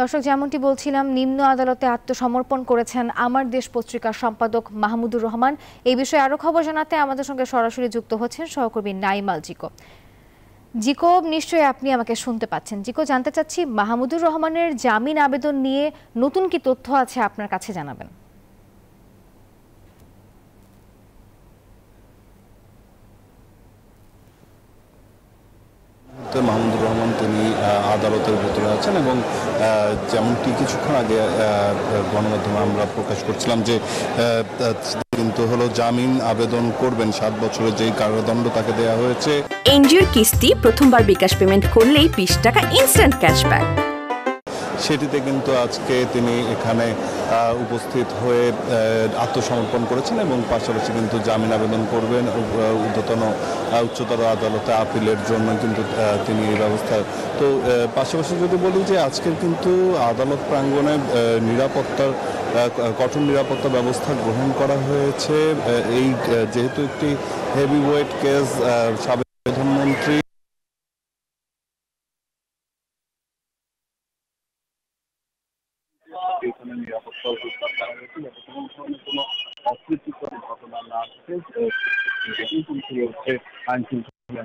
দর্শক, যেমনটি বলছিলাম, নিম্ন আদালতে আত্মসমর্পণ করেছেন আমার দেশ পত্রিকার সম্পাদক মাহমুদুর রহমান। এই বিষয়ে আরো খবর জানাতে আমাদের সঙ্গে সরাসরি যুক্ত হচ্ছেন সহকর্মী নাইমাল জিকো। জিকো, নিশ্চয়ই আপনি আমাকে শুনতে পাচ্ছেন। জিকো, জানতে চাচ্ছি মাহমুদুর রহমানের জামিন আবেদন নিয়ে নতুন কি তথ্য আছে আপনার কাছে, জানাবেন। মাহমুদুর রহমান তিনি আদালতের ভিতরে আছেন এবং যেমনটি কিছুক্ষণ আগে গণমাধ্যমে আমরা প্রকাশ করছিলাম যে কিন্তু হলো জামিন আবেদন করবেন। 7 বছরের যেই কারাদণ্ড তাকে দেওয়া হয়েছে। এনজিওর কিস্তি প্রথমবার বিকাশ পেমেন্ট করলেই 20 টাকা ইনস্ট্যান্ট ক্যাশব্যাক। সেটিতে কিন্তু আজকে তিনি এখানে উপস্থিত হয়ে আত্মসমর্পণ করেছেন এবং পাশাপাশি কিন্তু জামিন আবেদন করবেন উচ্চতর আদালতে আপিলের জন্য কিন্তু তিনি এই ব্যবস্থা। তো পাশাপাশি যদি বলি যে আজকের কিন্তু আদালত প্রাঙ্গণে নিরাপত্তার কঠোর নিরাপত্তা ব্যবস্থা গ্রহণ করা হয়েছে। এই যেহেতু একটি হেভিওয়েট কেস, সাবেক প্রধানমন্ত্রী এখানে নিরাপত্তা ব্যবস্থা করা হয়েছে যাতে কোনো ধরনের কোনো অপ্রীতিকর ঘটনা না ঘটে। হচ্ছে আইন শৃঙ্খলা